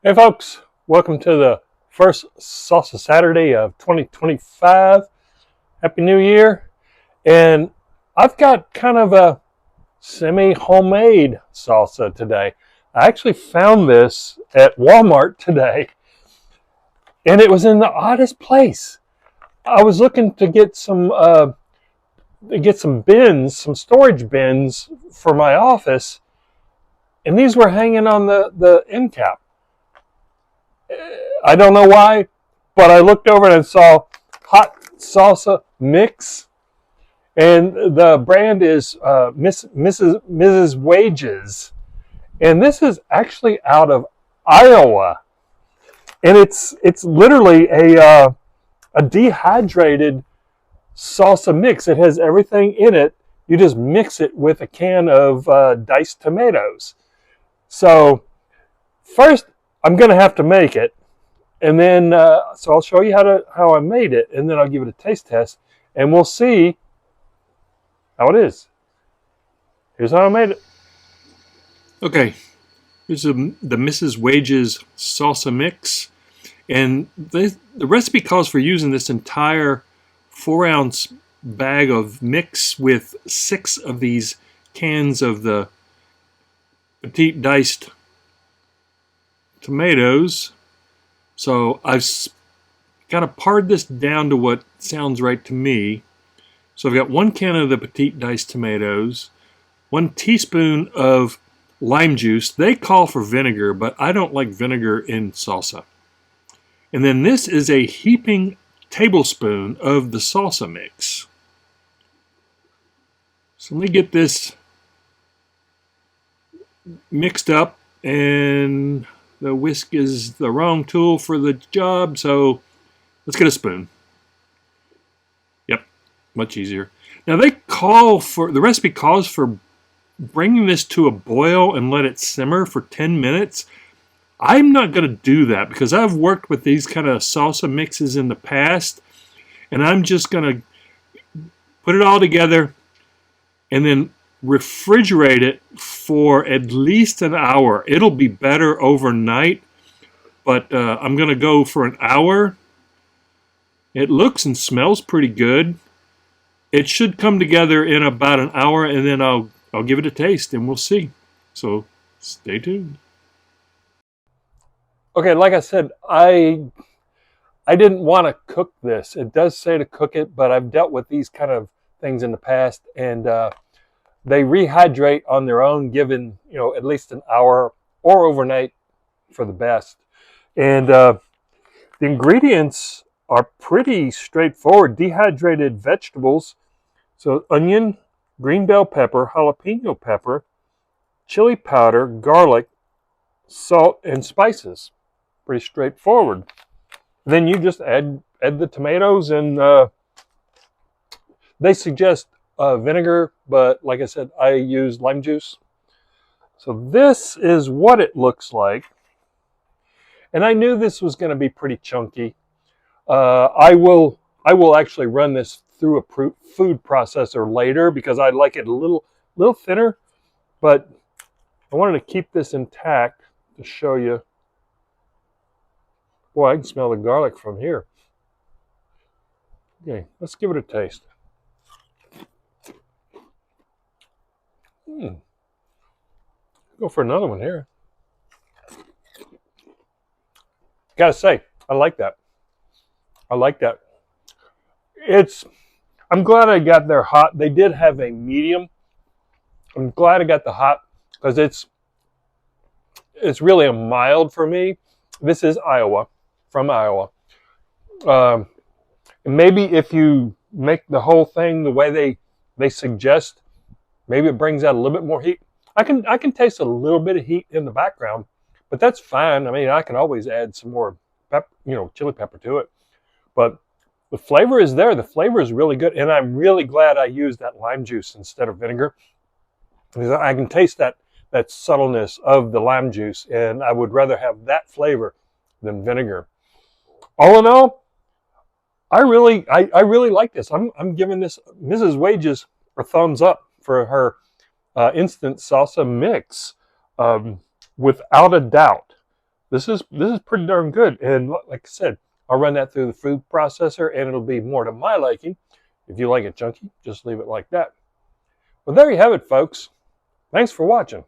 Hey folks, welcome to the first Salsa Saturday of 2025. Happy New Year. And I've got kind of a semi-homemade salsa today. I actually found this at Walmart today, and it was in the oddest place. I was looking to get some bins, some storage bins for my office, and these were hanging on the end cap. I don't know why, but I looked over and I saw hot salsa mix, and the brand is Mrs. Wages, and this is actually out of Iowa, and it's literally a dehydrated salsa mix. It has everything in it. You just mix it with a can of diced tomatoes. So first, I'm going to have to make it. And then, so I'll show you how I made it, and then I'll give it a taste test, and we'll see how it is. Here's how I made it. Okay, here's the Mrs. Wages salsa mix, and the recipe calls for using this entire 4-ounce bag of mix with 6 of these cans of the petite diced tomatoes. So I've kind of pared this down to what sounds right to me. So I've got 1 can of the petite diced tomatoes, 1 teaspoon of lime juice. They call for vinegar, but I don't like vinegar in salsa. And then this is a heaping tablespoon of the salsa mix. So let me get this mixed up, and the whisk is the wrong tool for the job, so let's get a spoon. Yep, much easier. Now the recipe calls for bringing this to a boil and let it simmer for 10 minutes. I'm not going to do that because I've worked with these kind of salsa mixes in the past, and I'm just going to put it all together and then refrigerate it for at least an hour. It'll be better overnight, but I'm going to go for an hour. It looks and smells pretty good. It should come together in about an hour, and then I'll give it a taste, and we'll see. So stay tuned. Okay, like I said, I didn't want to cook this. It does say to cook it, but I've dealt with these kind of things in the past, and they rehydrate on their own, given at least an hour or overnight for the best. And the ingredients are pretty straightforward. Dehydrated vegetables, so onion, green bell pepper, jalapeno pepper, chili powder, garlic, salt, and spices. Pretty straightforward. Then you just add the tomatoes, and they suggest vinegar, but like I said, I use lime juice. So this is what it looks like. And I knew this was going to be pretty chunky. I will actually run this through a food processor later because I like it a little thinner, but I wanted to keep this intact to show you. Boy, I can smell the garlic from here. Okay, let's give it a taste. Go for another one here. Gotta say, I like that. I like that. I'm glad I got their hot. They did have a medium. I'm glad I got the hot because it's really a mild for me. This is from Iowa. Maybe if you make the whole thing the way they suggest, maybe it brings out a little bit more heat. I can taste a little bit of heat in the background, but that's fine. I mean, I can always add some more chili pepper to it. But the flavor is there. The flavor is really good, and I'm really glad I used that lime juice instead of vinegar because I can taste that subtleness of the lime juice, and I would rather have that flavor than vinegar. All in all, I really like this. I'm giving this Mrs. Wages a thumbs up for her instant salsa mix, without a doubt. This is pretty darn good. And like I said, I'll run that through the food processor, and it'll be more to my liking. If you like it chunky, just leave it like that. Well, there you have it, folks. Thanks for watching.